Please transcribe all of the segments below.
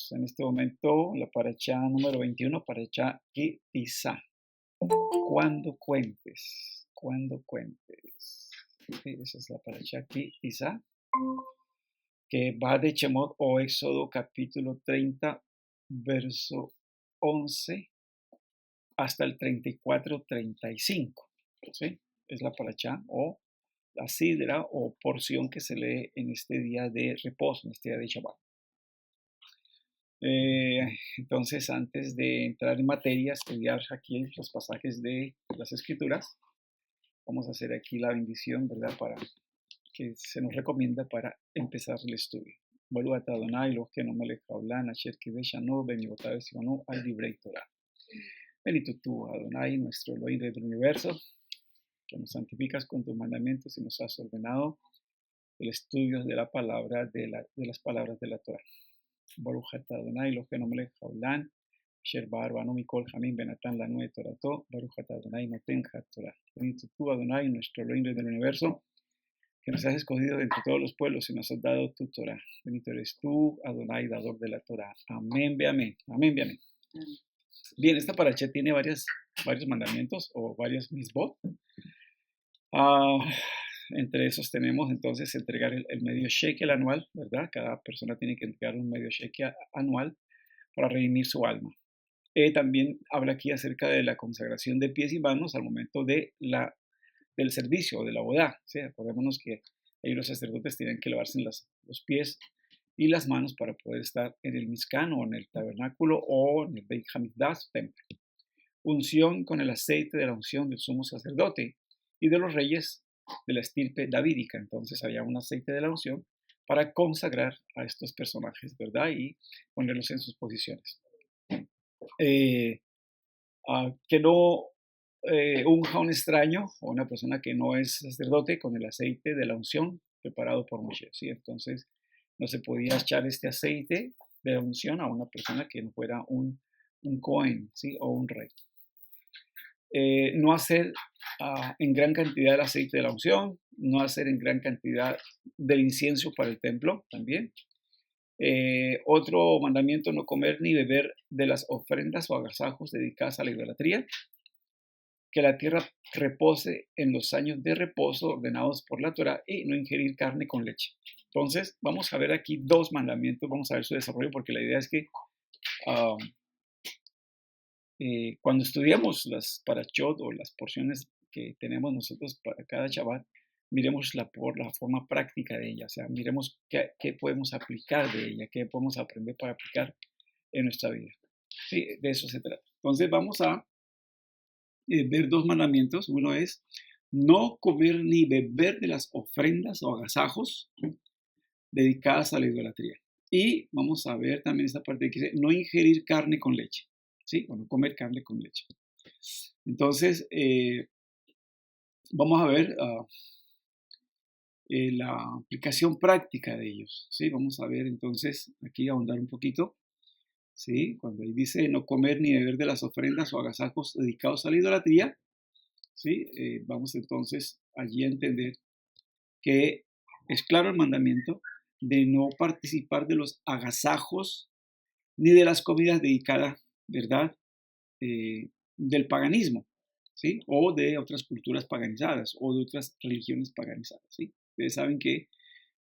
Estamos en este momento en la paracha número 21, paracha Ki Tisa. Cuando cuentes. Sí, esa es la paracha Ki Tisa, que va de Shemot o Éxodo capítulo 30, verso 11 hasta el 34-35. ¿Sí? Es la paracha o la sidra o porción que se lee en este día de reposo, en este día de Shabbat. Entonces, antes de entrar en materia, estudiar aquí los pasajes de las Escrituras, vamos a hacer aquí la bendición, ¿verdad? Para que se nos recomienda para empezar el estudio. Baruch Adonai, lo que no me le hablan, Asher Kiveshanu, Beniotav Sionú, al Divrei Torah. Bendito tú, Adonai, nuestro Elohim del universo, que nos santificas con tus mandamientos y nos has ordenado el estudio de la palabra, de las palabras de la Torah. Baruch Adonai, lo que no me le hablan, Asher Barbanu Mikol Jamín Benatán la Nue Torato, Baruch Adonai Noten Torah. Bendito tú, Adonai, nuestro Elohim del universo, que nos has escogido entre todos los pueblos y nos has dado tu Torah. Bendito eres tú, Adonai, dador de la Torah. Amén, ve amén. Amén, ve amén. Bien, esta paracha tiene varios mandamientos o varios misbot. Entre esos tenemos entonces entregar el medio shekel anual, ¿verdad? Cada persona tiene que entregar un medio shekel anual para redimir su alma. También habla aquí acerca de la consagración de pies y manos al momento del servicio, de la bodá. ¿Sí? Acordémonos que ahí los sacerdotes tienen que lavarse los pies y las manos para poder estar en el Mizkan o en el tabernáculo o en el Beit Hamikdash, templo. Unción con el aceite de la unción del sumo sacerdote y de los reyes de la estirpe davídica. Entonces había un aceite de la unción para consagrar a estos personajes, ¿verdad? Y ponerlos en sus posiciones. Que no unja a un extraño o una persona que no es sacerdote con el aceite de la unción preparado por Moshe, ¿sí? Entonces no se podía echar este aceite de la unción a una persona que no fuera un Cohen, ¿sí? O un rey. No hacer en gran cantidad el aceite de la unción, no hacer en gran cantidad del incienso para el templo también. Otro mandamiento, no comer ni beber de las ofrendas o agasajos dedicadas a la idolatría. Que la tierra repose en los años de reposo ordenados por la Torah y no ingerir carne con leche. Entonces, vamos a ver aquí dos mandamientos, vamos a ver su desarrollo, porque la idea es que cuando estudiamos las parashot o las porciones que tenemos nosotros para cada Shabbat, miremos por la forma práctica de ella, o sea, miremos qué podemos aplicar de ella, qué podemos aprender para aplicar en nuestra vida. Sí, de eso se trata. Entonces, vamos a ver dos mandamientos. Uno es no comer ni beber de las ofrendas o agasajos dedicadas a la idolatría. Y vamos a ver también esta parte que dice no ingerir carne con leche, ¿sí? O no comer carne con leche. Entonces, vamos a ver la aplicación práctica de ellos, ¿sí? Vamos a ver entonces, aquí ahondar un poquito, ¿sí? Cuando ahí dice no comer ni beber de las ofrendas o agasajos dedicados a la idolatría, ¿sí? Vamos entonces allí a entender que es claro el mandamiento de no participar de los agasajos ni de las comidas dedicadas, ¿verdad? Del paganismo, ¿sí? O de otras culturas paganizadas o de otras religiones paganizadas, ¿sí? Ustedes saben que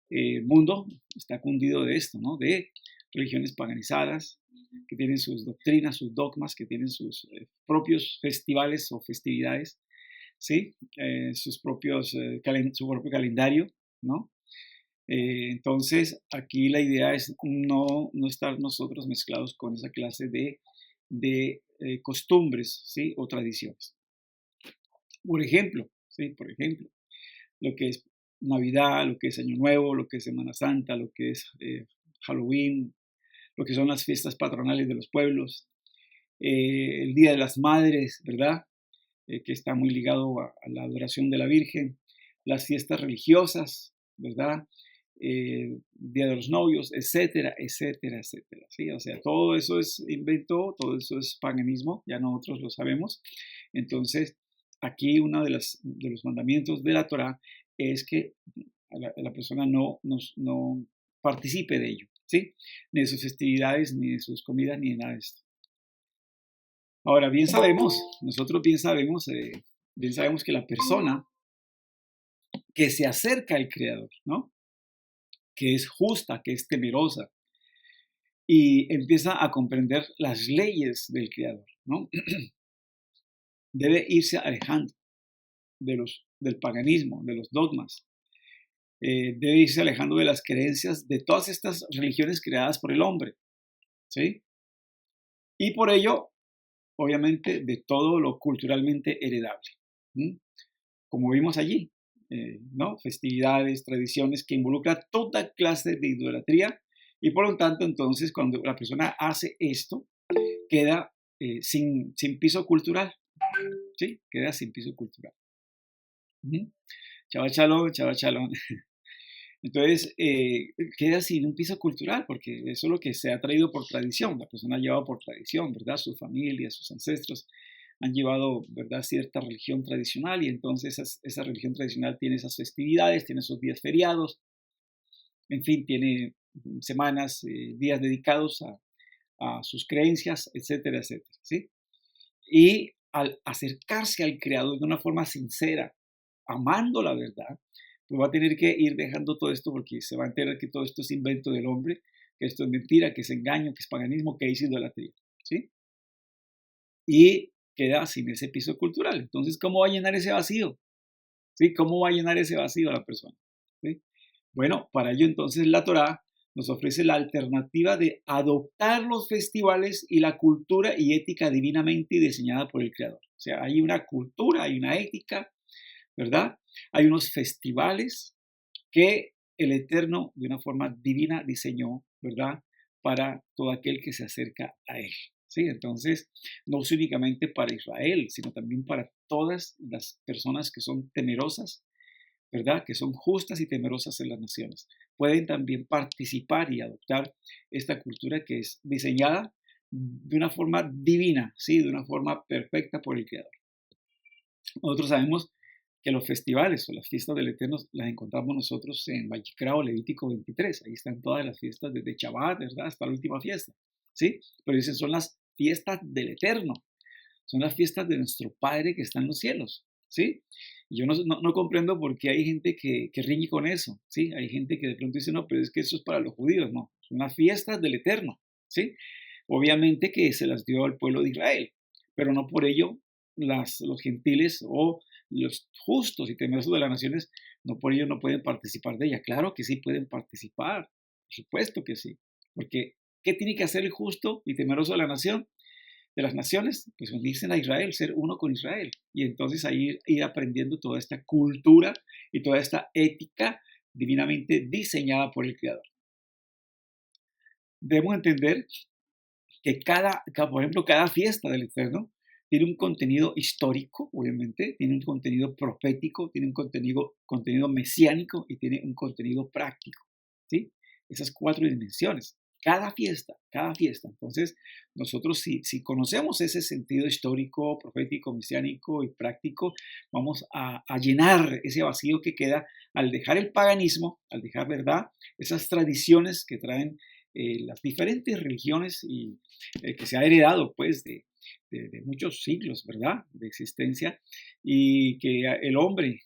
el mundo está cundido de esto, ¿no? De religiones paganizadas que tienen sus doctrinas, sus dogmas, que tienen sus propios festivales o festividades, ¿sí? Su propio calendario, ¿no? Entonces, aquí la idea es no estar nosotros mezclados con esa clase de costumbres, ¿sí? O tradiciones. Por ejemplo, ¿sí? Por ejemplo, lo que es Navidad, lo que es Año Nuevo, lo que es Semana Santa, lo que es Halloween, lo que son las fiestas patronales de los pueblos, el Día de las Madres, ¿verdad? Que está muy ligado a la adoración de la Virgen, las fiestas religiosas, ¿verdad? Día de los Novios, etcétera, etcétera, etcétera, ¿sí? O sea, todo eso es invento, todo eso es paganismo, ya nosotros lo sabemos. Entonces, aquí uno de los mandamientos de la Torah es que la persona no participe de ello, ¿sí? Ni de sus festividades, ni de sus comidas, ni de nada de esto. Ahora, nosotros bien sabemos que la persona que se acerca al Creador, ¿no? Que es justa, que es temerosa y empieza a comprender las leyes del Creador, ¿no? Debe irse alejando del paganismo, de los dogmas, debe irse alejando de las creencias de todas estas religiones creadas por el hombre, ¿sí? Y por ello, obviamente, de todo lo culturalmente heredable, ¿sí? Como vimos allí, ¿no? Festividades, tradiciones que involucran toda clase de idolatría y por lo tanto, entonces, cuando la persona hace esto, queda sin piso cultural, ¿sí? Queda sin piso cultural. Chava chalón, chava chalón. Entonces, queda sin un piso cultural, porque eso es lo que se ha traído por tradición. La persona ha llevado por tradición, ¿verdad? Su familia, sus ancestros han llevado, ¿verdad? Cierta religión tradicional y entonces esa religión tradicional tiene esas festividades, tiene esos días feriados, en fin, tiene semanas, días dedicados a sus creencias, etcétera, etcétera, ¿sí? Y al acercarse al Creador de una forma sincera, amando la verdad, pues va a tener que ir dejando todo esto porque se va a enterar que todo esto es invento del hombre, que esto es mentira, que es engaño, que es paganismo, que es idolatría, ¿sí? Y queda sin ese piso cultural. Entonces, ¿cómo va a llenar ese vacío? ¿Sí? ¿Cómo va a llenar ese vacío a la persona? ¿Sí? Bueno, para ello entonces la Torá nos ofrece la alternativa de adoptar los festivales y la cultura y ética divinamente diseñada por el Creador. O sea, hay una cultura, hay una ética, ¿verdad? Hay unos festivales que el Eterno de una forma divina diseñó, ¿verdad? Para todo aquel que se acerca a Él. ¿Sí? Entonces, no es únicamente para Israel, sino también para todas las personas que son temerosas, ¿verdad? Que son justas y temerosas en las naciones. Pueden también participar y adoptar esta cultura que es diseñada de una forma divina, ¿sí? De una forma perfecta por el Creador. Nosotros sabemos que los festivales o las fiestas del Eterno las encontramos nosotros en Vayikra o Levítico 23. Ahí están todas las fiestas desde Shabbat, ¿verdad? Hasta la última fiesta, ¿sí? Pero esas son las fiestas del Eterno. Son las fiestas de nuestro Padre que está en los cielos, ¿sí? Y yo no comprendo por qué hay gente que riñe con eso, ¿sí? Hay gente que de pronto dice, no, pero es que eso es para los judíos, no. Son las fiestas del Eterno, ¿sí? Obviamente que se las dio al pueblo de Israel, pero no por ello los gentiles o los justos y temerosos de las naciones, no por ello no pueden participar de ella. Claro que sí pueden participar, por supuesto que sí, porque ¿qué tiene que hacer el justo y temeroso de la nación? De las naciones, pues unirse a Israel, ser uno con Israel. Y entonces ahí ir aprendiendo toda esta cultura y toda esta ética divinamente diseñada por el Creador. Debemos entender que por ejemplo, cada fiesta del Eterno tiene un contenido histórico, obviamente, tiene un contenido profético, tiene un contenido mesiánico y tiene un contenido práctico, ¿sí? Esas 4 dimensiones. Cada fiesta. Entonces, nosotros si conocemos ese sentido histórico, profético, mesiánico y práctico, vamos a llenar ese vacío que queda al dejar el paganismo, al dejar, ¿verdad? Esas tradiciones que traen las diferentes religiones y que se ha heredado, pues, de muchos siglos, ¿verdad? De existencia y que el hombre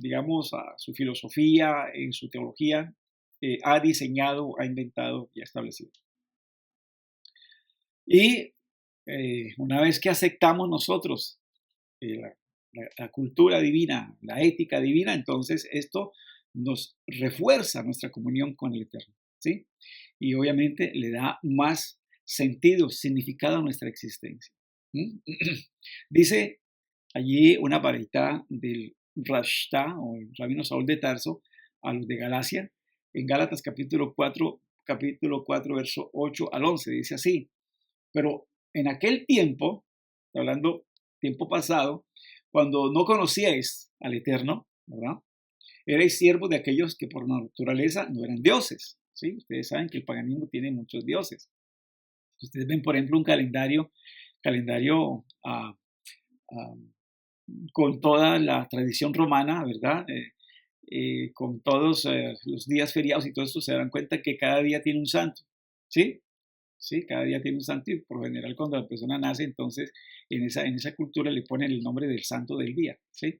digamos, su filosofía, en su teología, ha diseñado, ha inventado y ha establecido. Y una vez que aceptamos nosotros la cultura divina, la ética divina, entonces esto nos refuerza nuestra comunión con el Eterno, ¿sí? Y obviamente le da más sentido, significado a nuestra existencia. Dice allí una varita del Rashta o el rabino Saúl de Tarso a los de Galacia, en Gálatas capítulo 4, verso 8 al 11, dice así, pero en aquel tiempo, hablando tiempo pasado, cuando no conocíais al Eterno, ¿verdad? Erais siervos de aquellos que por naturaleza no eran dioses, ¿sí? Ustedes saben que el paganismo tiene muchos dioses. Ustedes ven, por ejemplo, un calendario con toda la tradición romana, ¿verdad? con todos los días feriados y todo esto, se darán cuenta que cada día tiene un santo, ¿sí? Sí, cada día tiene un santo y por lo general cuando la persona nace, entonces en esa cultura le ponen el nombre del santo del día, ¿sí?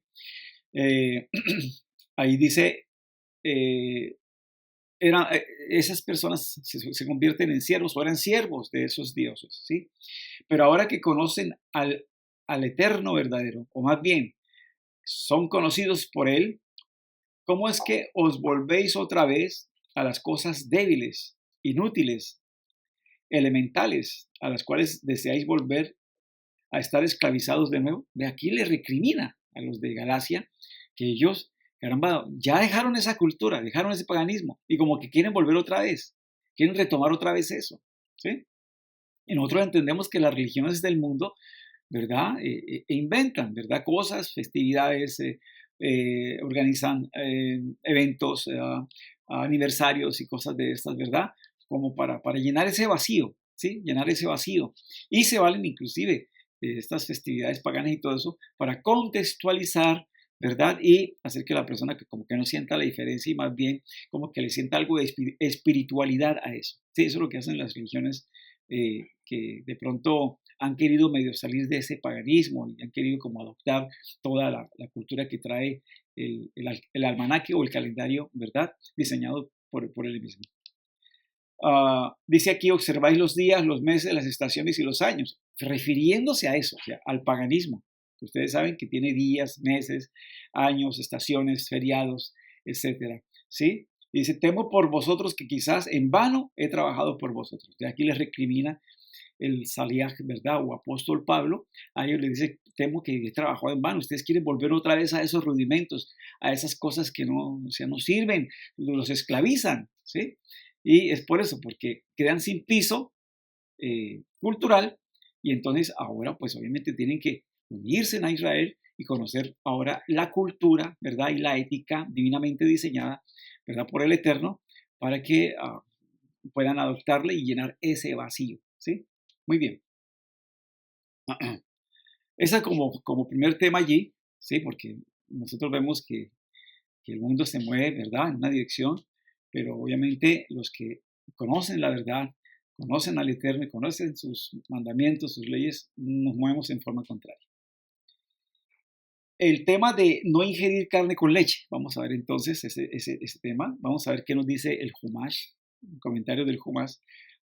Eh, ahí dice, eh, esas personas se convierten en siervos o eran siervos de esos dioses, ¿sí? Pero ahora que conocen al eterno verdadero, o más bien, son conocidos por él, ¿cómo es que os volvéis otra vez a las cosas débiles, inútiles, elementales, a las cuales deseáis volver a estar esclavizados de nuevo? De aquí le recrimina a los de Galacia que ellos, caramba, ya dejaron esa cultura, dejaron ese paganismo y como que quieren volver otra vez, quieren retomar otra vez eso, ¿sí? Y nosotros entendemos que las religiones del mundo, ¿verdad? Inventan, ¿verdad? Cosas, festividades, organizan eventos, aniversarios y cosas de estas, ¿verdad? Como para llenar ese vacío, ¿sí? Llenar ese vacío. Y se valen inclusive estas festividades paganas y todo eso para contextualizar, ¿verdad? Y hacer que la persona que como que no sienta la diferencia y más bien como que le sienta algo de espiritualidad a eso. Sí, eso es lo que hacen las religiones que de pronto han querido medio salir de ese paganismo y han querido como adoptar toda la cultura que trae el almanaque o el calendario, ¿verdad? Diseñado por él mismo. Dice aquí, observáis los días, los meses, las estaciones y los años, refiriéndose a eso, o sea, al paganismo. Ustedes saben que tiene días, meses, años, estaciones, feriados, etcétera, ¿sí? Y dice, temo por vosotros que quizás en vano he trabajado por vosotros. De aquí les recrimina el Saliach, ¿verdad? O apóstol Pablo, a ellos les dice, temo que he trabajado en vano. Ustedes quieren volver otra vez a esos rudimentos, a esas cosas que no, o sea, no sirven, los esclavizan, ¿sí? Y es por eso, porque quedan sin piso cultural y entonces ahora pues obviamente tienen que unirse a Israel y conocer ahora la cultura, ¿verdad? Y la ética divinamente diseñada, ¿verdad? Por el Eterno para que puedan adoptarle y llenar ese vacío, ¿sí? Muy bien. Esa como primer tema allí, ¿sí? Porque nosotros vemos que el mundo se mueve, ¿verdad? En una dirección, pero obviamente los que conocen la verdad, conocen al Eterno y conocen sus mandamientos, sus leyes, nos movemos en forma contraria. El tema de no ingerir carne con leche, vamos a ver entonces ese tema, vamos a ver qué nos dice el Humash, un comentario del Humash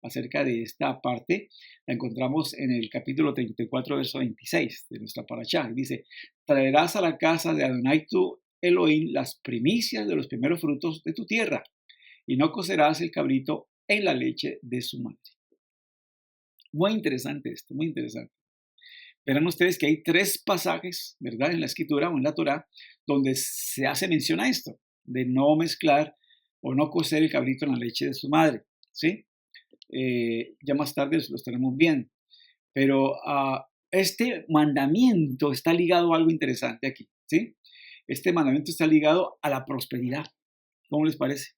acerca de esta parte, la encontramos en el capítulo 34, verso 26 de nuestra parashá. Dice, traerás a la casa de Adonai tu Elohim las primicias de los primeros frutos de tu tierra, y no cocerás el cabrito en la leche de su madre. Muy interesante esto, muy interesante. Verán ustedes que hay 3 pasajes, ¿verdad? En la escritura o en la Torá, donde se hace mención a esto, de no mezclar o no cocer el cabrito en la leche de su madre, ¿sí? Ya más tarde los tenemos bien. Pero este mandamiento está ligado a algo interesante aquí, ¿sí? Este mandamiento está ligado a la prosperidad. ¿Cómo les parece?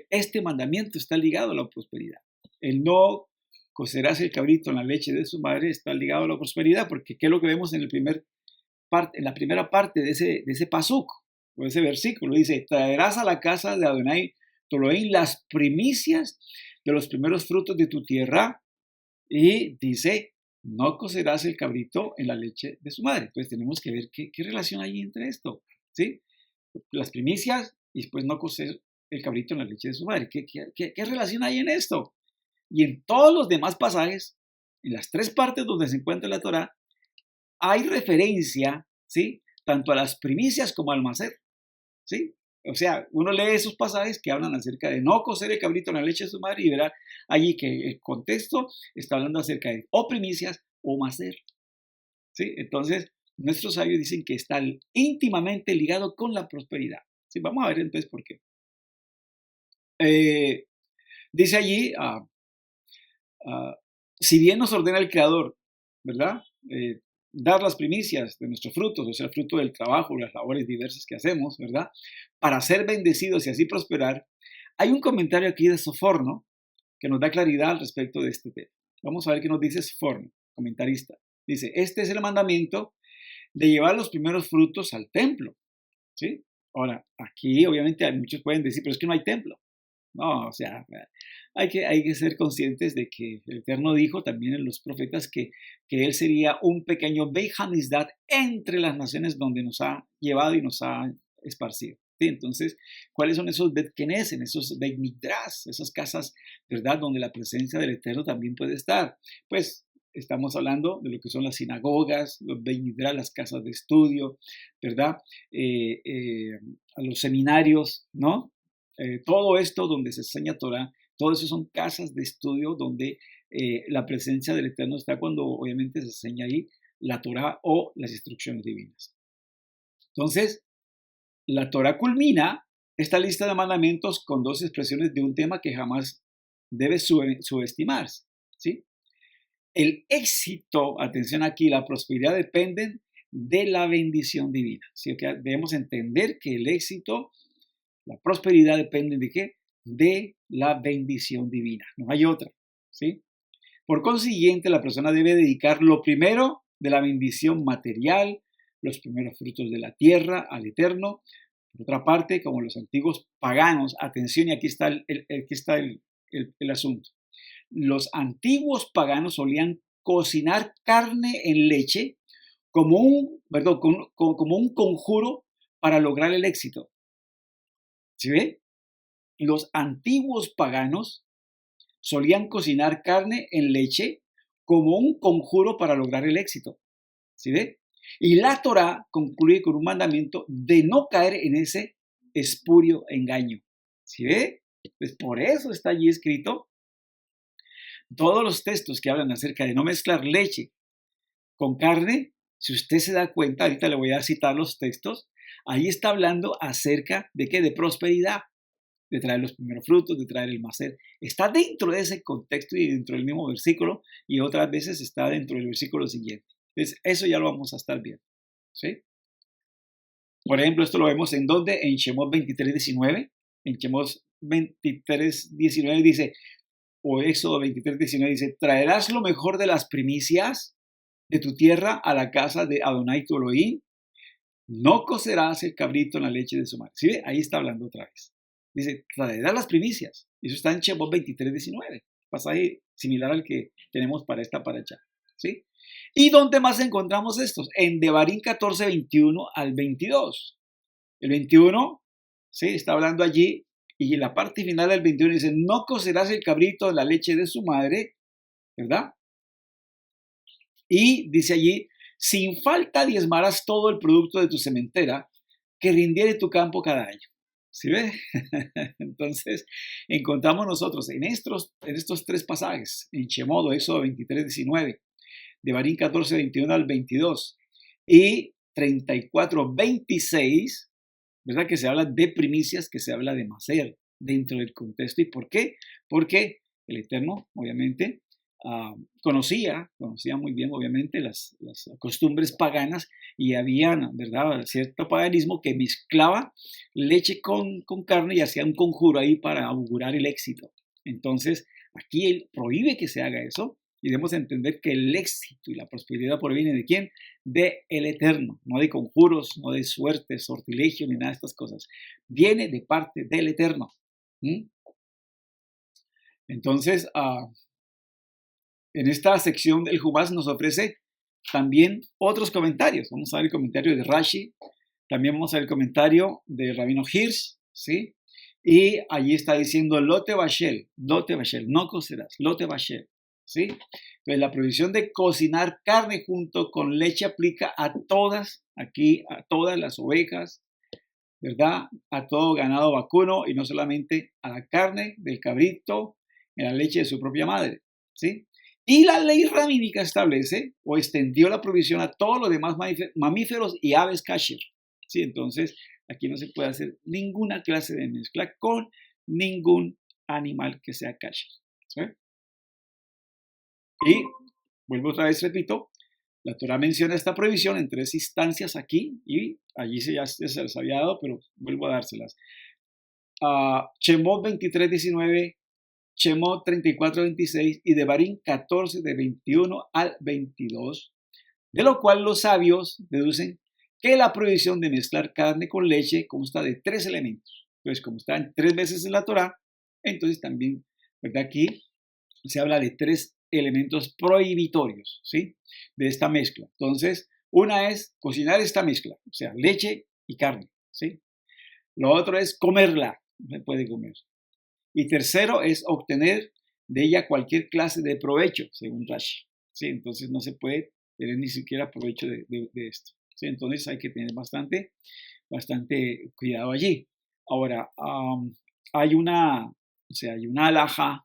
Este mandamiento está ligado a la prosperidad. El no cocerás el cabrito en la leche de su madre está ligado a la prosperidad, porque ¿qué es lo que vemos en la primera parte de ese pasuk, o ese versículo? Dice, traerás a la casa de Adonai tu Elohim las primicias de los primeros frutos de tu tierra, y dice, no cocerás el cabrito en la leche de su madre. Entonces tenemos que ver qué relación hay entre esto, ¿sí? Las primicias y después no cocer el cabrito en la leche de su madre. ¿Qué relación hay en esto? Y en todos los demás pasajes, en las 3 partes donde se encuentra la Torá, hay referencia, ¿sí? Tanto a las primicias como al macer, ¿sí? O sea, uno lee esos pasajes que hablan acerca de no cocer el cabrito en la leche de su madre y verá allí que el contexto está hablando acerca de o primicias o macer, ¿sí? Entonces, nuestros sabios dicen que está íntimamente ligado con la prosperidad, ¿sí? Vamos a ver entonces por qué. Dice allí, si bien nos ordena el Creador, ¿verdad? Dar las primicias de nuestros frutos, o sea, el fruto del trabajo, las labores diversas que hacemos, ¿verdad? Para ser bendecidos y así prosperar. Hay un comentario aquí de Soforno que nos da claridad al respecto de este tema. Vamos a ver qué nos dice Soforno, comentarista. Dice, este es el mandamiento de llevar los primeros frutos al templo, ¿sí? Ahora, aquí obviamente muchos pueden decir, pero es que no hay templo. No, o sea, hay que ser conscientes de que el Eterno dijo también en los profetas que Él sería un pequeño Beit Hamikdash entre las naciones donde nos ha llevado y nos ha esparcido. ¿Sí? Entonces, ¿cuáles son esos Bet Knesset, esos Beit Midrash, esas casas, ¿verdad?, donde la presencia del Eterno también puede estar? Pues estamos hablando de lo que son las sinagogas, los Beit Midrash, las casas de estudio, ¿verdad? A los seminarios, ¿no? Todo esto donde se enseña Torah, todo eso son casas de estudio donde la presencia del Eterno está cuando obviamente se enseña ahí la Torah o las instrucciones divinas. Entonces, la Torah culmina esta lista de mandamientos con dos expresiones de un tema que jamás debe subestimarse, ¿sí? El éxito, atención aquí, la prosperidad dependen de la bendición divina. ¿Sí? Que debemos entender que el éxito, la prosperidad dependen de qué? De la bendición divina. No hay otra. ¿Sí? Por consiguiente, la persona debe dedicar lo primero de la bendición material, los primeros frutos de la tierra al Eterno. Por otra parte, como los antiguos paganos, atención, y aquí está el asunto. Los antiguos paganos solían cocinar carne en leche como un conjuro para lograr el éxito. ¿Sí ve? Los antiguos paganos solían cocinar carne en leche como un conjuro para lograr el éxito. ¿Sí ve? Y la Torá concluye con un mandamiento de no caer en ese espurio engaño. ¿Sí ve? Pues por eso está allí escrito. Todos los textos que hablan acerca de no mezclar leche con carne, si usted se da cuenta, ahorita le voy a citar los textos, ahí está hablando acerca de qué, de prosperidad, de traer los primeros frutos, de traer el macer. Está dentro de ese contexto y dentro del mismo versículo, y otras veces está dentro del versículo siguiente. Entonces, eso ya lo vamos a estar viendo. ¿Sí? Por ejemplo, esto lo vemos en donde, en Shemot 23:19. En Shemot 23:19 dice, o Éxodo 23:19 dice, traerás lo mejor de las primicias de tu tierra a la casa de Adonai tu Elohim, no cocerás el cabrito en la leche de su madre. ¿Sí? Ahí está hablando otra vez. Dice, traerás las primicias. Eso está en Shemot 23:19. Pasaje similar al que tenemos para esta paracha. ¿Sí? ¿Y dónde más encontramos estos? En Devarim 14:21 al 22. El 21, ¿sí?, está hablando allí. Y en la parte final del 21 dice, no cocerás el cabrito en la leche de su madre, ¿verdad? Y dice allí, sin falta diezmarás todo el producto de tu sementera que rindiere tu campo cada año. ¿Sí ve? Entonces, encontramos nosotros en estos tres pasajes, en Shemot, Éxodo 23:19, Devarim 14:21 al 22 y 34:26, ¿verdad? Que se habla de primicias, que se habla de macer dentro del contexto. ¿Y por qué? Porque el Eterno, obviamente, conocía muy bien, obviamente, las costumbres paganas y había, ¿verdad?, cierto paganismo que mezclaba leche con carne y hacía un conjuro ahí para augurar el éxito. Entonces, aquí él prohíbe que se haga eso y debemos entender que el éxito y la prosperidad proviene ¿de quién? De el Eterno, no de conjuros, no de suerte, sortilegio, ni nada de estas cosas. Viene de parte del Eterno. ¿Mm? Entonces, en esta sección del Jumás nos ofrece también otros comentarios. Vamos a ver el comentario de Rashi, también vamos a ver el comentario de Rabino Hirsch, ¿sí? Y allí está diciendo Lote Bashel, no cocerás, Lote Bashel, ¿sí? Entonces la prohibición de cocinar carne junto con leche aplica a todas, aquí, a todas las ovejas, ¿verdad? A todo ganado vacuno y no solamente a la carne del cabrito en la leche de su propia madre, ¿sí? Y la ley rabínica establece o extendió la prohibición a todos los demás mamíferos y aves kasher, ¿sí? Entonces, aquí no se puede hacer ninguna clase de mezcla con ningún animal que sea kasher, ¿sí? Y vuelvo otra vez, repito, la Torah menciona esta prohibición en 3 instancias aquí y allí ya se las había dado, pero vuelvo a dárselas. Shemot 23:19, Shemot 34:26 y Devarim 14 de 21 al 22, de lo cual los sabios deducen que la prohibición de mezclar carne con leche consta de 3 elementos. Entonces, como están 3 veces en la Torá, entonces también, ¿verdad? Aquí se habla de 3 elementos prohibitorios, ¿sí? De esta mezcla. Entonces, una es cocinar esta mezcla, o sea, leche y carne, ¿sí? Lo otro es comerla, no se puede comer. Y tercero es obtener de ella cualquier clase de provecho, según Rashi, ¿sí? Entonces no se puede tener ni siquiera provecho de esto, ¿sí? Entonces hay que tener bastante cuidado allí. Ahora, hay una alhaja,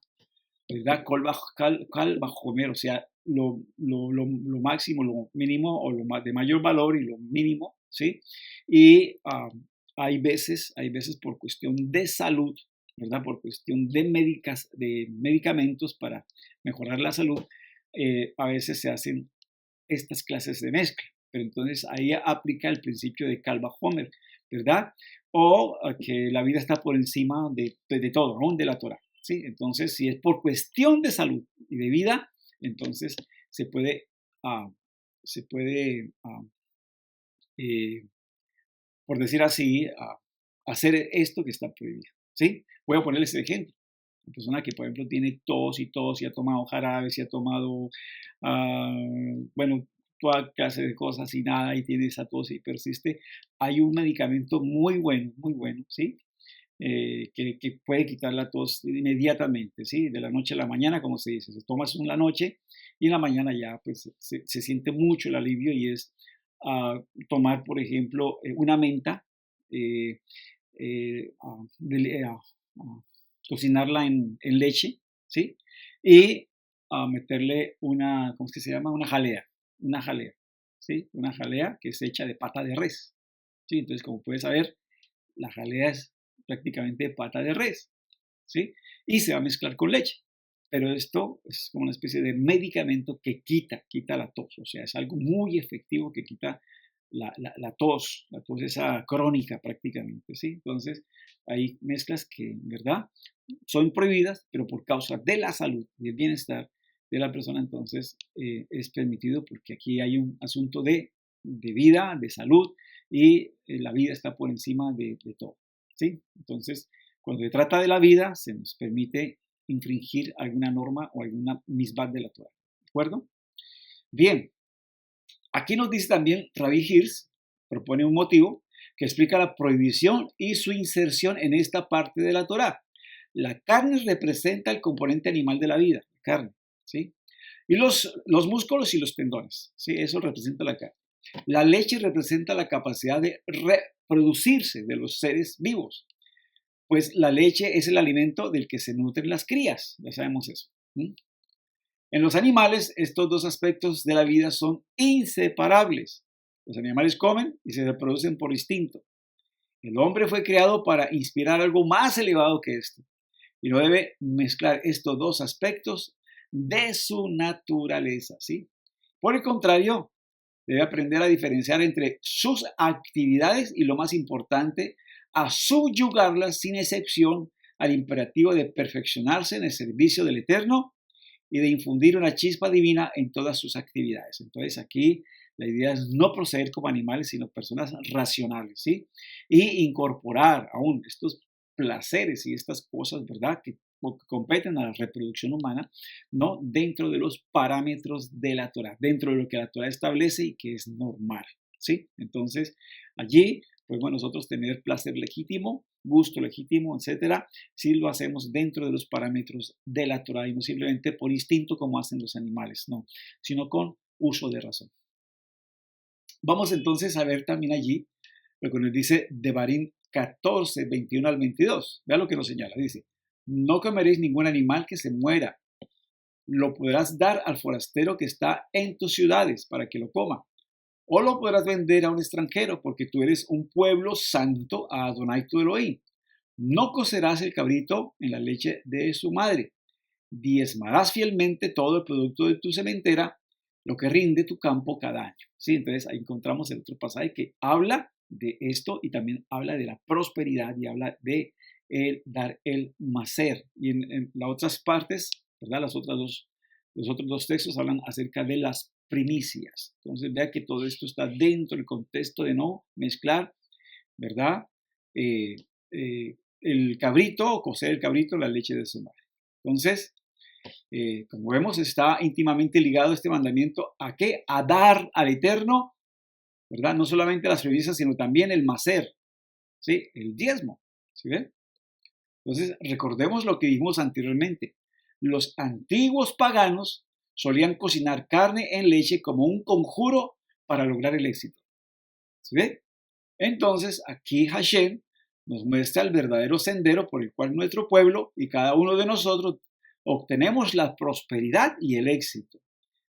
¿verdad? Kal bajomer, o sea, lo máximo, lo mínimo, o de mayor valor y lo mínimo, ¿sí? Y hay veces por cuestión de salud, ¿verdad? Por cuestión de medicamentos para mejorar la salud, a veces se hacen estas clases de mezcla. Pero entonces ahí aplica el principio de Kal Vajomer, ¿verdad? O que la vida está por encima de todo, aún de la Torah, ¿sí? Entonces, si es por cuestión de salud y de vida, entonces se puede, uh, por decir así, hacer esto que está prohibido, ¿sí? Voy a ponerles el ejemplo. Una persona que, por ejemplo, tiene tos y ha tomado jarabes y ha tomado, bueno, toda clase de cosas y nada, y tiene esa tos y persiste, hay un medicamento muy bueno, ¿sí? Que puede quitar la tos inmediatamente, ¿sí? De la noche a la mañana, como se dice. Se tomas en la noche y en la mañana ya pues se siente mucho el alivio, y es tomar, por ejemplo, una menta, eh, eh, ah, de- ah, ah, cocinarla en leche, ¿sí? Y meterle ¿cómo es que se llama? Una jalea, ¿sí? Una jalea que es hecha de pata de res, ¿sí? Entonces, como puedes saber, la jalea es prácticamente de pata de res, ¿sí? Y se va a mezclar con leche. Pero esto es como una especie de medicamento que quita la tos, o sea, es algo muy efectivo que quita la tos esa crónica prácticamente, ¿sí? Entonces, hay mezclas que, en verdad, son prohibidas, pero por causa de la salud y el bienestar de la persona, entonces es permitido, porque aquí hay un asunto de vida, de salud, y la vida está por encima de todo, ¿sí? Entonces, cuando se trata de la vida, se nos permite infringir alguna norma o alguna misbah de la Torah, ¿de acuerdo? Bien, aquí nos dice también Rabbi Hirsch, propone un motivo que explica la prohibición y su inserción en esta parte de la Torah. La carne representa el componente animal de la vida, la carne, ¿sí? Y los músculos y los tendones, ¿sí? Eso representa la carne. La leche representa la capacidad de reproducirse de los seres vivos, pues la leche es el alimento del que se nutren las crías, ya sabemos eso. En los animales, estos dos aspectos de la vida son inseparables. Los animales comen y se reproducen por instinto. El hombre fue creado para inspirar algo más elevado que esto, y no debe mezclar estos dos aspectos de su naturaleza, ¿sí? Por el contrario, debe aprender a diferenciar entre sus actividades y, lo más importante, a subyugarlas sin excepción al imperativo de perfeccionarse en el servicio del Eterno y de infundir una chispa divina en todas sus actividades. Entonces aquí la idea es no proceder como animales, sino personas racionales, ¿sí? Y incorporar aún estos placeres y estas cosas, ¿verdad?, que competen a la reproducción humana, ¿no?, dentro de los parámetros de la Torah, dentro de lo que la Torah establece y que es normal, ¿sí? Entonces, allí podemos nosotros tener placer legítimo, gusto legítimo, etcétera, si lo hacemos dentro de los parámetros de la Torah y no simplemente por instinto como hacen los animales, no, sino con uso de razón. Vamos entonces a ver también allí lo que nos dice Devarim 14, 21 al 22. Vea lo que nos señala. Dice: no comeréis ningún animal que se muera. Lo podrás dar al forastero que está en tus ciudades para que lo coma. O lo podrás vender a un extranjero, porque tú eres un pueblo santo a Adonai tu Elohim. No cocerás el cabrito en la leche de su madre. Diezmarás fielmente todo el producto de tu sementera, lo que rinde tu campo cada año. ¿Sí? Entonces ahí encontramos el otro pasaje que habla de esto y también habla de la prosperidad y habla de dar el macer. Y en las otras partes, ¿verdad?, las otras dos Los otros dos textos hablan acerca de las primicias. Entonces vea que todo esto está dentro del contexto de no mezclar, ¿verdad? El cabrito, o cocer el cabrito, la leche de su madre. Entonces, como vemos, está íntimamente ligado este mandamiento ¿a qué? A dar al Eterno, ¿verdad? No solamente las primicias, sino también el macer, ¿sí? El diezmo, ¿sí ven? Entonces, recordemos lo que dijimos anteriormente. Los antiguos paganos solían cocinar carne en leche como un conjuro para lograr el éxito. ¿Sí ve? Entonces, aquí Hashem nos muestra el verdadero sendero por el cual nuestro pueblo y cada uno de nosotros obtenemos la prosperidad y el éxito.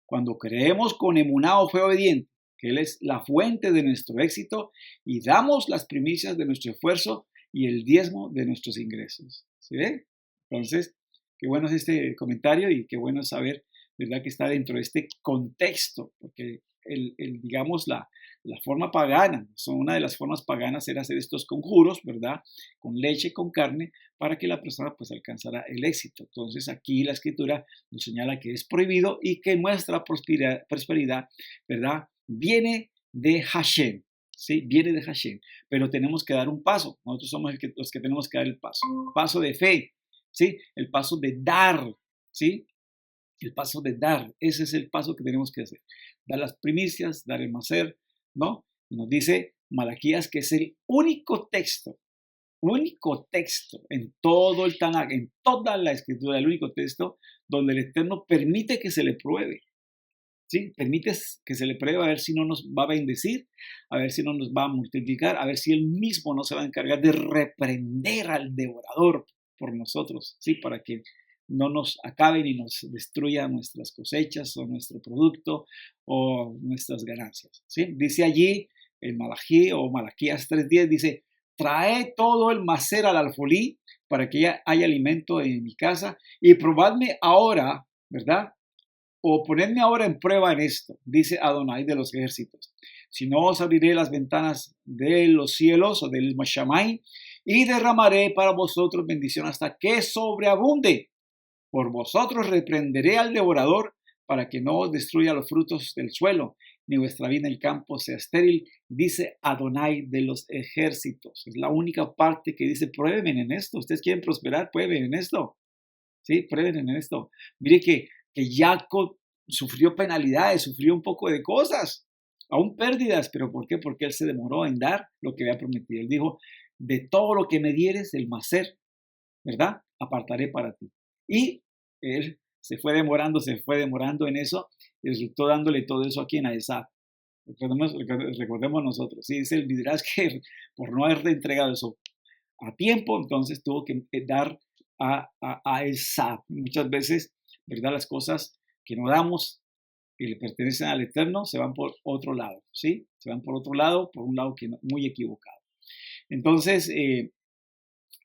Cuando creemos con emuná o fe obediente que Él es la fuente de nuestro éxito y damos las primicias de nuestro esfuerzo y el diezmo de nuestros ingresos. ¿Sí ve? Entonces, qué bueno es este comentario y qué bueno es saber, ¿verdad?, que está dentro de este contexto, porque digamos, la forma pagana, una de las formas paganas era hacer estos conjuros, ¿verdad?, con leche, con carne, para que la persona pues alcanzara el éxito. Entonces aquí la escritura nos señala que es prohibido y que nuestra prosperidad, ¿verdad?, viene de Hashem. ¿Sí? Viene de Hashem, pero tenemos que dar un paso. Nosotros somos los que tenemos que dar el paso de fe, ¿sí? El paso de dar, ¿sí? El paso de dar, ese es el paso que tenemos que hacer. Dar las primicias, dar el macer, ¿no? Y nos dice Malaquías que es el único texto en todo el Tanakh, en toda la escritura, el único texto donde el Eterno permite que se le pruebe. ¿Sí? Permite que se le pruebe a ver si no nos va a bendecir, a ver si no nos va a multiplicar, a ver si Él mismo no se va a encargar de reprender al devorador por nosotros, ¿sí? Para que no nos acaben y nos destruya nuestras cosechas o nuestro producto o nuestras ganancias, ¿sí? Dice allí en Malaquías 3:10, dice, trae todo el macer al alfolí para que haya alimento en mi casa y probadme ahora, ¿verdad?, o ponedme ahora en prueba en esto, dice Adonai de los ejércitos. Si no, os abriré las ventanas de los cielos o del Mashamay y derramaré para vosotros bendición hasta que sobreabunde. Por vosotros reprenderé al devorador para que no os destruya los frutos del suelo, ni vuestra vida en el campo sea estéril, dice Adonai de los ejércitos. Es la única parte que dice, prueben en esto. Ustedes quieren prosperar, prueben en esto. Sí, prueben en esto. Mire que Jacob sufrió penalidades, sufrió un poco de cosas, aún pérdidas, pero ¿por qué? Porque él se demoró en dar lo que había prometido. Él dijo, de todo lo que me dieres, el macer, ¿verdad?, apartaré para ti. Y él se fue demorando en eso, y resultó dándole todo eso a quien, a Esab. Recordemos nosotros, ¿sí? Dice el Midrash que por no haber entregado eso a tiempo, entonces tuvo que dar a Esab. Muchas veces, ¿verdad?, las cosas que no damos y le pertenecen al Eterno se van por otro lado, ¿sí? Se van por otro lado, por un lado que muy equivocado. Entonces, eso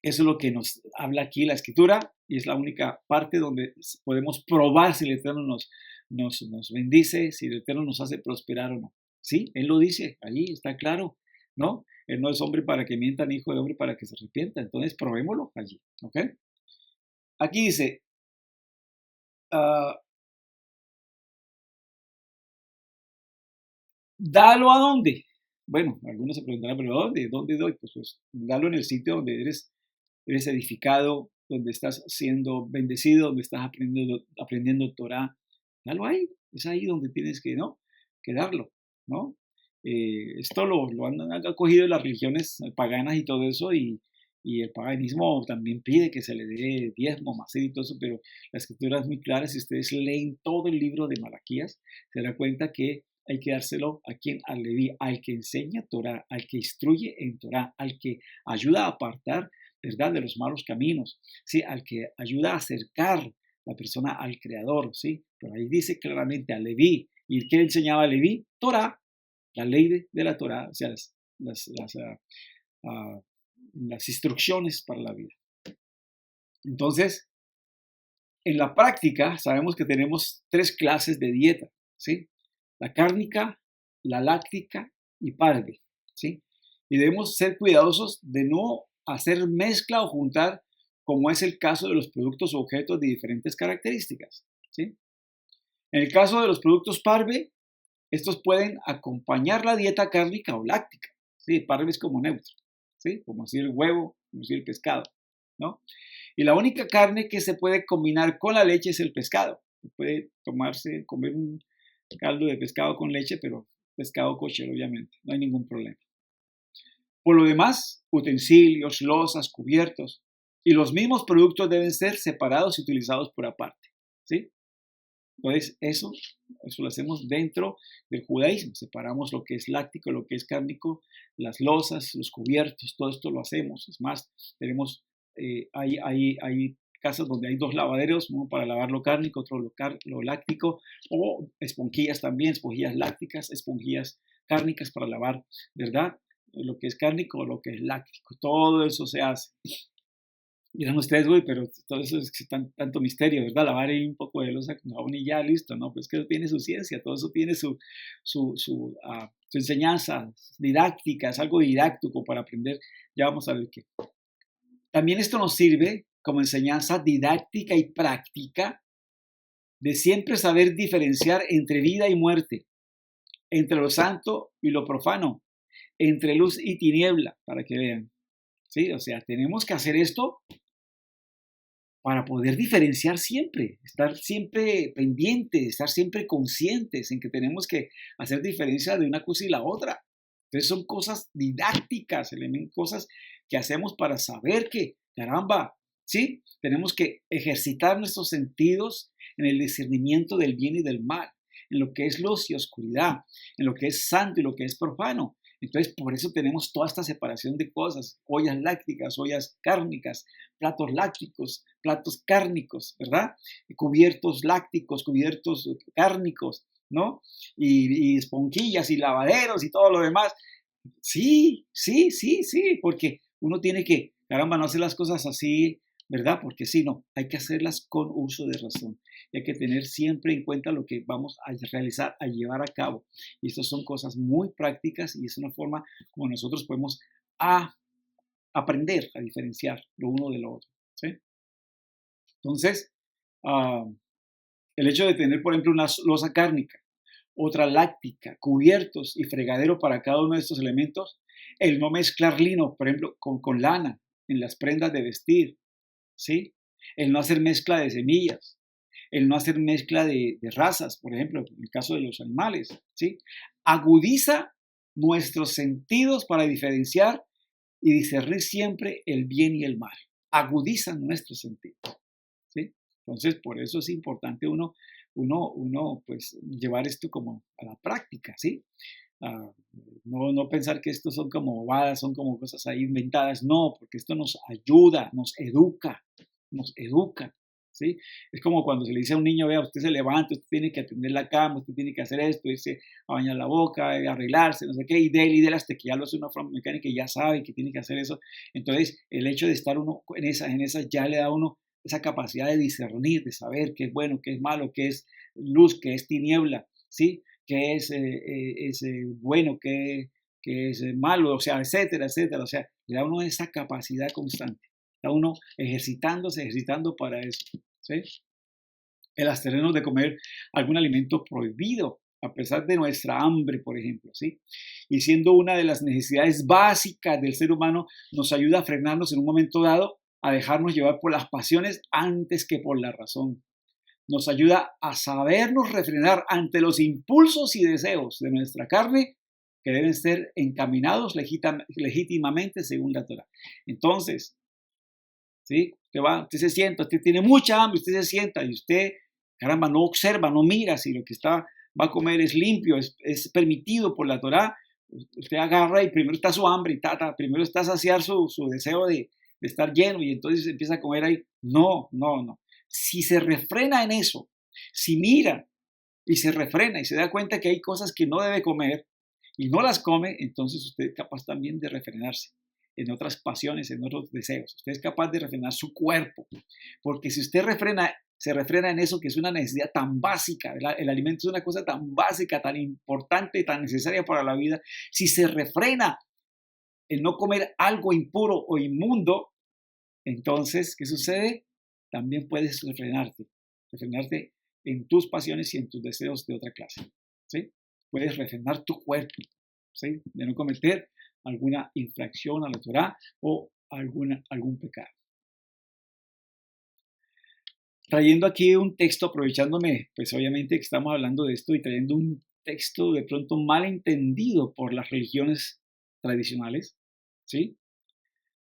es lo que nos habla aquí la Escritura y es la única parte donde podemos probar si el Eterno nos bendice, si el Eterno nos hace prosperar o no. ¿Sí? Él lo dice, allí está claro, ¿no? Él no es hombre para que mienta, ni hijo de hombre para que se arrepienta. Entonces, probémoslo allí, ¿ok? Aquí dice, ¿dalo a dónde? Bueno, algunos se preguntarán, ¿pero a dónde? ¿Dónde doy? Pues dalo en el sitio donde eres edificado, donde estás siendo bendecido, donde estás aprendiendo Torah. Dalo ahí, es ahí donde tienes que, ¿no?, que darlo, ¿no? Esto lo han acogido las religiones paganas y todo eso, y el paganismo también pide que se le dé diezmo, macer y todo eso, pero la escritura es muy clara. Si ustedes leen todo el libro de Malaquías, se dan cuenta que hay que dárselo a quien, al Leví, al que enseña Torah, al que instruye en Torah, al que ayuda a apartar, ¿verdad?, de los malos caminos, ¿sí?, al que ayuda a acercar la persona al Creador, ¿sí? Pero ahí dice claramente a Leví. ¿Y qué enseñaba a Leví? Torah, la ley de la Torah, o sea, las instrucciones para la vida. Entonces, en la práctica sabemos que tenemos 3 clases de dieta, ¿sí? La cárnica, la láctica y parve, ¿sí? Y debemos ser cuidadosos de no hacer mezcla o juntar, como es el caso de los productos o objetos de diferentes características, ¿sí? En el caso de los productos Parve, estos pueden acompañar la dieta cárnica o láctica. ¿Sí? Parve es como neutro, ¿sí? Como así el huevo, como así el pescado, ¿no? Y la única carne que se puede combinar con la leche es el pescado. Se puede comer un caldo de pescado con leche, pero pescado kosher, obviamente, no hay ningún problema. Por lo demás, utensilios, losas, cubiertos y los mismos productos deben ser separados y utilizados por aparte, ¿sí? Entonces, eso lo hacemos dentro del judaísmo. Separamos lo que es láctico, lo que es cárnico, las losas, los cubiertos, todo esto lo hacemos. Es más, tenemos, hay casas donde hay 2 lavaderos, uno para lavar lo cárnico, otro lo láctico, o esponjillas también, esponjillas lácticas, esponjillas cárnicas para lavar, ¿verdad? Lo que es cárnico o lo que es láctico. Todo eso se hace. Dirán ustedes, güey, pero todo eso es tanto misterio, ¿verdad? Lavar ahí un poco de losa con jabón y ya, listo, ¿no? Pues que eso tiene su ciencia, todo eso tiene su enseñanza didáctica, es algo didáctico para aprender. Ya vamos a ver qué. También esto nos sirve como enseñanza didáctica y práctica de siempre saber diferenciar entre vida y muerte, entre lo santo y lo profano, entre luz y tiniebla, para que vean. ¿Sí? O sea, tenemos que hacer esto para poder diferenciar siempre, estar siempre pendientes, estar siempre conscientes en que tenemos que hacer diferencia de una cosa y la otra. Entonces son cosas didácticas, cosas que hacemos para saber que, caramba, ¿sí? Tenemos que ejercitar nuestros sentidos en el discernimiento del bien y del mal, en lo que es luz y oscuridad, en lo que es santo y lo que es profano. Entonces, por eso tenemos toda esta separación de cosas, ollas lácticas, ollas cárnicas, platos lácticos, platos cárnicos, ¿verdad? Cubiertos lácticos, cubiertos cárnicos, ¿no? Y esponjillas y lavaderos y todo lo demás. Sí, sí, sí, sí, porque uno tiene que, caramba, no hacer las cosas así, ¿verdad? Porque sí, no, hay que hacerlas con uso de razón. Y hay que tener siempre en cuenta lo que vamos a realizar, a llevar a cabo. Y estas son cosas muy prácticas y es una forma como nosotros podemos aprender a diferenciar lo uno de lo otro, ¿sí? Entonces, el hecho de tener, por ejemplo, una losa cárnica, otra láctica, cubiertos y fregadero para cada uno de estos elementos, el no mezclar lino, por ejemplo, con lana en las prendas de vestir, ¿sí? El no hacer mezcla de semillas, el no hacer mezcla de razas, por ejemplo, en el caso de los animales, ¿sí? Agudiza nuestros sentidos para diferenciar y discernir siempre el bien y el mal. Agudizan nuestros sentidos, ¿sí? Entonces, por eso es importante uno pues, llevar esto como a la práctica, ¿sí? No pensar que esto son como bobadas, son como cosas ahí inventadas, no, porque esto nos ayuda, nos educa, ¿sí? Es como cuando se le dice a un niño, vea, usted se levanta, usted tiene que atender la cama, usted tiene que hacer esto, irse a bañar la boca, arreglarse, no sé qué, y de hasta que ya lo hace una forma mecánica y ya sabe que tiene que hacer eso. Entonces, el hecho de estar uno en esas ya le da a uno esa capacidad de discernir, de saber qué es bueno, qué es malo, qué es luz, qué es tiniebla, ¿sí? Qué es bueno, qué es malo, o sea, etcétera, etcétera. O sea, le da a uno esa capacidad constante. Está uno ejercitando para eso, ¿sí? El abstenernos de comer algún alimento prohibido, a pesar de nuestra hambre, por ejemplo, ¿sí? Y siendo una de las necesidades básicas del ser humano, nos ayuda a frenarnos en un momento dado, a dejarnos llevar por las pasiones antes que por la razón. Nos ayuda a sabernos refrenar ante los impulsos y deseos de nuestra carne que deben ser encaminados legítimamente según la Torah. Entonces, ¿sí? Usted se sienta, usted tiene mucha hambre, usted se sienta y usted, caramba, no observa, no mira si lo que va a comer es limpio, es permitido por la Torah. Usted agarra y primero está su hambre, primero está saciar su deseo de estar lleno y entonces empieza a comer ahí. No, no, no. Si se refrena en eso, si mira y se refrena y se da cuenta que hay cosas que no debe comer y no las come, entonces usted es capaz también de refrenarse en otras pasiones, en otros deseos. Usted es capaz de refrenar su cuerpo, porque si usted se refrena en eso que es una necesidad tan básica, el alimento es una cosa tan básica, tan importante, tan necesaria para la vida, si se refrena en no comer algo impuro o inmundo, entonces, ¿qué sucede? También puedes refrenarte en tus pasiones y en tus deseos de otra clase, ¿sí? Puedes refrenar tu cuerpo, ¿sí? De no cometer alguna infracción a la Torá o algún pecado. Trayendo aquí un texto, aprovechándome, pues obviamente que estamos hablando de esto y trayendo un texto de pronto mal entendido por las religiones tradicionales, ¿sí?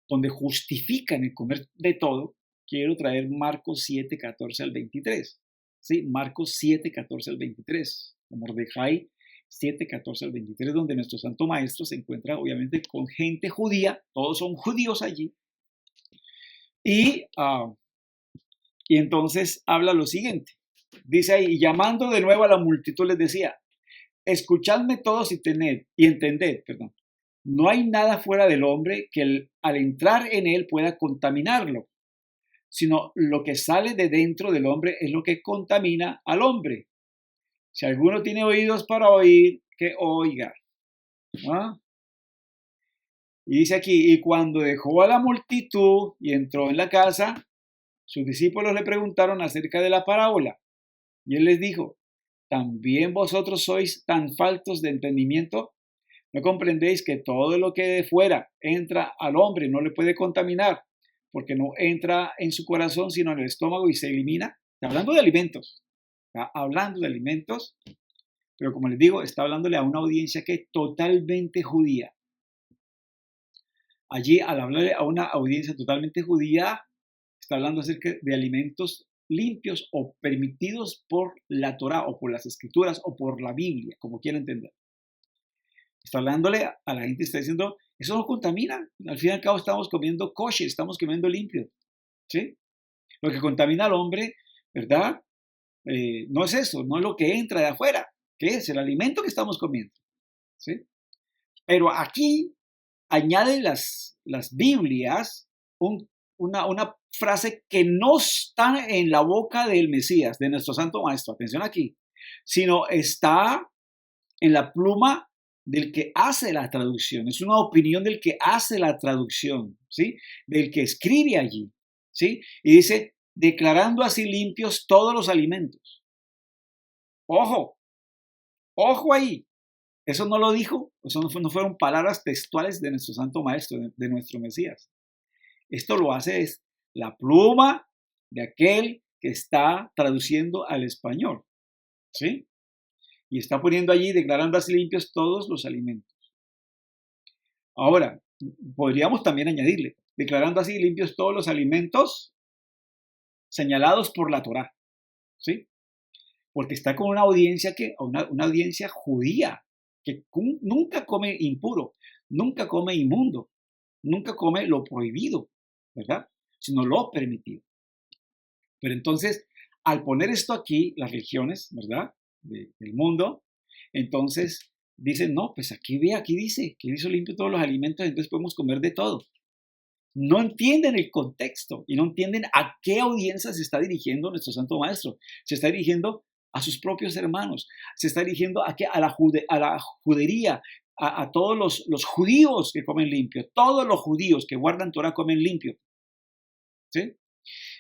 Donde justifican el comer de todo, quiero traer Marcos 7, 14 al 23. ¿Sí? Marcos 7, 14 al 23. Mordejai 7, 14 al 23, donde nuestro Santo Maestro se encuentra obviamente con gente judía, todos son judíos allí. Y entonces habla lo siguiente. Dice ahí, llamando de nuevo a la multitud les decía, escuchadme todos y entended, no hay nada fuera del hombre que al entrar en él pueda contaminarlo, sino lo que sale de dentro del hombre es lo que contamina al hombre. Si alguno tiene oídos para oír, que oiga. ¿Ah? Y dice aquí, y cuando dejó a la multitud y entró en la casa, sus discípulos le preguntaron acerca de la parábola. Y él les dijo, ¿también vosotros sois tan faltos de entendimiento? ¿No comprendéis que todo lo que de fuera entra al hombre no le puede contaminar? Porque no entra en su corazón, sino en el estómago y se elimina. Está hablando de alimentos. Está hablando de alimentos, pero como les digo, está hablándole a una audiencia que es totalmente judía. Allí, al hablarle a una audiencia totalmente judía, está hablando acerca de alimentos limpios o permitidos por la Torá o por las Escrituras o por la Biblia, como quiera entender. Está hablándole a la gente, está diciendo, eso no contamina. Al fin y al cabo estamos comiendo kosher, estamos comiendo limpio. ¿Sí? Lo que contamina al hombre, ¿verdad? No es eso, no es lo que entra de afuera, que es el alimento que estamos comiendo. ¿Sí? Pero aquí añade las Biblias una frase que no está en la boca del Mesías, de nuestro Santo Maestro, atención aquí, sino está en la pluma del que hace la traducción, es una opinión del que hace la traducción, ¿sí? Del que escribe allí, ¿sí? Y dice, declarando así limpios todos los alimentos. Ojo, ojo ahí, eso no lo dijo, eso no fueron palabras textuales de nuestro Santo Maestro, de nuestro Mesías. Esto lo hace es la pluma de aquel que está traduciendo al español, ¿sí? Y está poniendo allí, declarando así limpios todos los alimentos. Ahora, podríamos también añadirle, declarando así limpios todos los alimentos señalados por la Torá, ¿sí? Porque está con una audiencia una audiencia judía, que nunca come impuro, nunca come inmundo, nunca come lo prohibido, ¿verdad? Sino lo permitido. Pero entonces, al poner esto aquí, las religiones, ¿verdad? Del mundo, entonces dicen, no, pues aquí dice que hizo limpio todos los alimentos, entonces podemos comer de todo. No entienden el contexto y no entienden a qué audiencia se está dirigiendo nuestro Santo Maestro. Se está dirigiendo a sus propios hermanos, se está dirigiendo a la judería, a todos los judíos que comen limpio, todos los judíos que guardan Torah comen limpio. ¿Sí?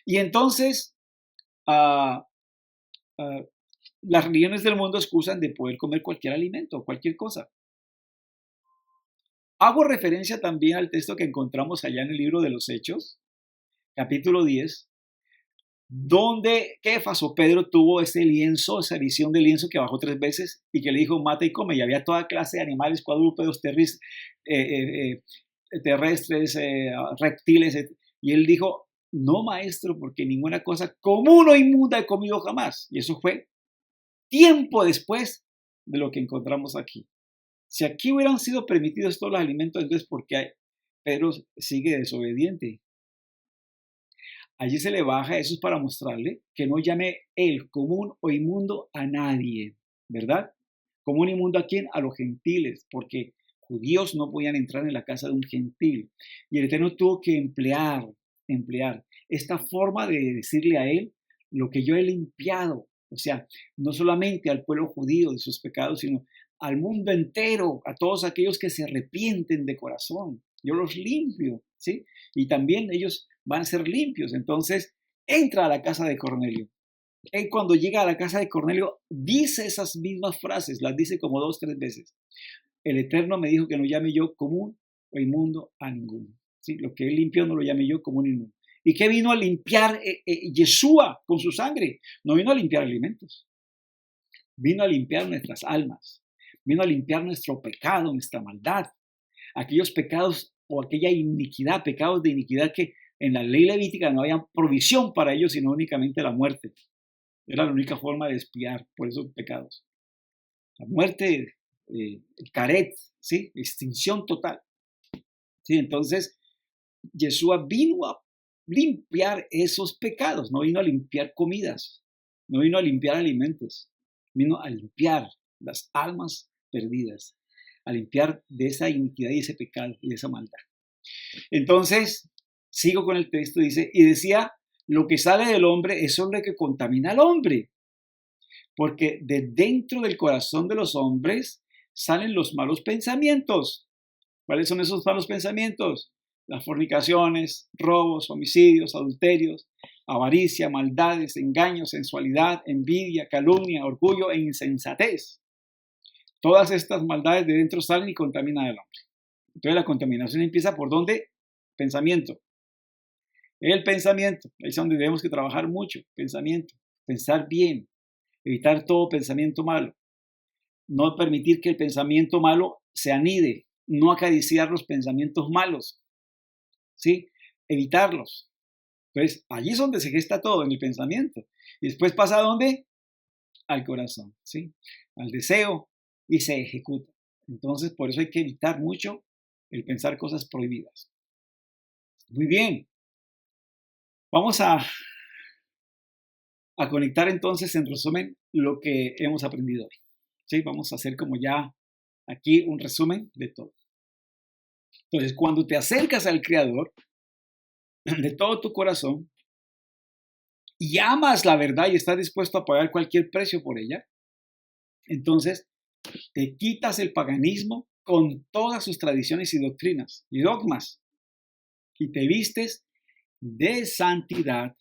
Y entonces, las religiones del mundo excusan de poder comer cualquier alimento, cualquier cosa. Hago referencia también al texto que encontramos allá en el libro de los Hechos, capítulo 10, donde Kefas o Pedro tuvo ese lienzo, esa visión de lienzo que bajó 3 veces y que le dijo, mata y come, y había toda clase de animales cuadrúpedos, terrestres, reptiles, y él dijo, no maestro, porque ninguna cosa común o inmunda he comido jamás, y eso fue tiempo después de lo que encontramos aquí. Si aquí hubieran sido permitidos todos los alimentos, entonces ¿por qué Pedro sigue desobediente? Allí se le baja, eso es para mostrarle que no llame el común o inmundo a nadie, ¿verdad? Común y inmundo a quién? A los gentiles, porque judíos no podían entrar en la casa de un gentil. Y el Eterno tuvo que emplear esta forma de decirle a él lo que yo he limpiado. O sea, no solamente al pueblo judío de sus pecados, sino al mundo entero, a todos aquellos que se arrepienten de corazón. Yo los limpio, ¿sí? Y también ellos van a ser limpios. Entonces, entra a la casa de Cornelio. Él cuando llega a la casa de Cornelio dice esas mismas frases, las dice como 2, 3 veces. El Eterno me dijo que no llame yo común o inmundo a ninguno. ¿Sí? Lo que él limpió no lo llame yo común o inmundo. ¿Y qué vino a limpiar Yeshua con su sangre? No vino a limpiar alimentos, vino a limpiar nuestras almas, vino a limpiar nuestro pecado, nuestra maldad, aquellos pecados o aquella iniquidad, pecados de iniquidad que en la ley levítica no había provisión para ellos, sino únicamente la muerte. Era la única forma de expiar por esos pecados. La muerte, el caret, ¿sí? Extinción total. ¿Sí? Entonces, Yeshua vino a limpiar esos pecados, no vino a limpiar comidas, no vino a limpiar alimentos, vino a limpiar las almas perdidas, a limpiar de esa iniquidad y ese pecado y de esa maldad. Entonces, sigo con el texto, dice, y decía, lo que sale del hombre, eso es lo que contamina al hombre, porque de dentro del corazón de los hombres salen los malos pensamientos. ¿Cuáles son esos malos pensamientos? Las fornicaciones, robos, homicidios, adulterios, avaricia, maldades, engaños, sensualidad, envidia, calumnia, orgullo e insensatez. Todas estas maldades de dentro salen y contaminan al hombre. Entonces la contaminación empieza por ¿dónde? Pensamiento. El pensamiento, ahí es donde tenemos que trabajar mucho. Pensamiento, pensar bien, evitar todo pensamiento malo. No permitir que el pensamiento malo se anide, no acariciar los pensamientos malos, ¿sí? Evitarlos. Entonces, allí es donde se gesta todo, en el pensamiento. Y después pasa ¿a dónde? Al corazón, ¿sí? Al deseo y se ejecuta. Entonces, por eso hay que evitar mucho el pensar cosas prohibidas. Muy bien. Vamos a conectar entonces, en resumen, lo que hemos aprendido hoy. ¿Sí? Vamos a hacer como ya aquí un resumen de todo. Entonces, cuando te acercas al Creador de todo tu corazón y amas la verdad y estás dispuesto a pagar cualquier precio por ella, entonces te quitas el paganismo con todas sus tradiciones y doctrinas y dogmas y te vistes de santidad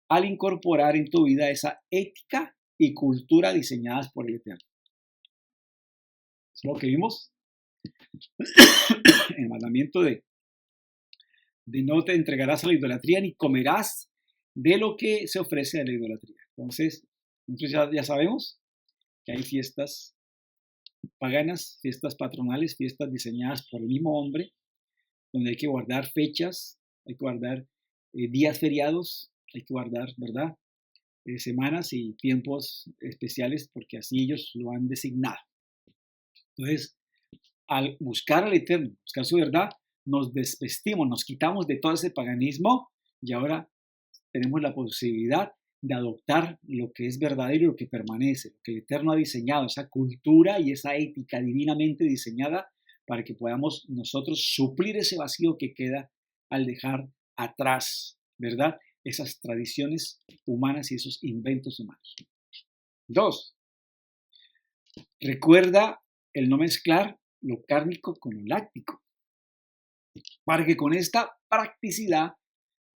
al incorporar en tu vida esa ética y cultura diseñadas por el Eterno. Es lo que vimos en el mandamiento de no te entregarás a la idolatría ni comerás de lo que se ofrece a la idolatría. Entonces, nosotros ya sabemos que hay fiestas paganas, fiestas patronales, fiestas diseñadas por el mismo hombre, donde hay que guardar fechas, hay que guardar días feriados, hay que guardar, ¿verdad? Semanas y tiempos especiales porque así ellos lo han designado. Entonces, al buscar al Eterno, buscar su verdad, nos desvestimos, nos quitamos de todo ese paganismo y ahora tenemos la posibilidad de adoptar lo que es verdadero y lo que permanece, lo que el Eterno ha diseñado, esa cultura y esa ética divinamente diseñada para que podamos nosotros suplir ese vacío que queda al dejar atrás, ¿verdad? Esas tradiciones humanas y esos inventos humanos. 2. Recuerda el no mezclar lo cárnico con lo láctico, para que con esta practicidad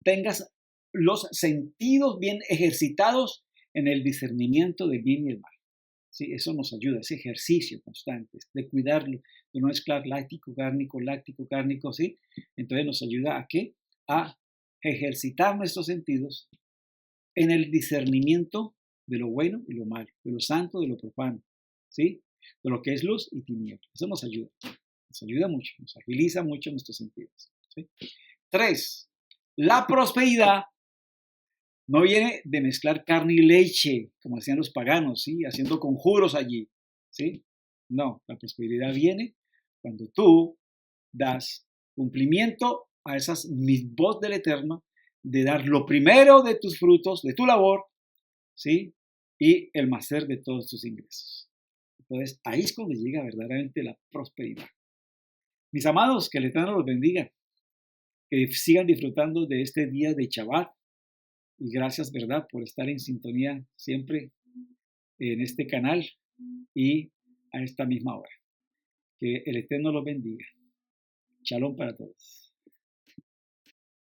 tengas los sentidos bien ejercitados en el discernimiento del bien y el mal. Sí, eso nos ayuda, ese ejercicio constante de cuidarlo, de no mezclar láctico, cárnico, ¿sí? Entonces nos ayuda a ¿qué? A ejercitar nuestros sentidos en el discernimiento de lo bueno y lo malo, de lo santo, de lo profano, ¿sí? De lo que es luz y tiniebla. Eso nos ayuda mucho, nos agiliza mucho nuestros sentidos, ¿sí? 3. La prosperidad no viene de mezclar carne y leche, como hacían los paganos, ¿sí? Haciendo conjuros allí, ¿sí? No, la prosperidad viene cuando tú das cumplimiento a esas mitzvot del Eterno, de dar lo primero de tus frutos, de tu labor, ¿sí? Y el macer de todos tus ingresos. Entonces, ahí es cuando llega verdaderamente la prosperidad. Mis amados, que el Eterno los bendiga, que sigan disfrutando de este día de Shabbat. Y gracias, ¿verdad?, por estar en sintonía siempre en este canal y a esta misma hora. Que el Eterno los bendiga. Shalom para todos.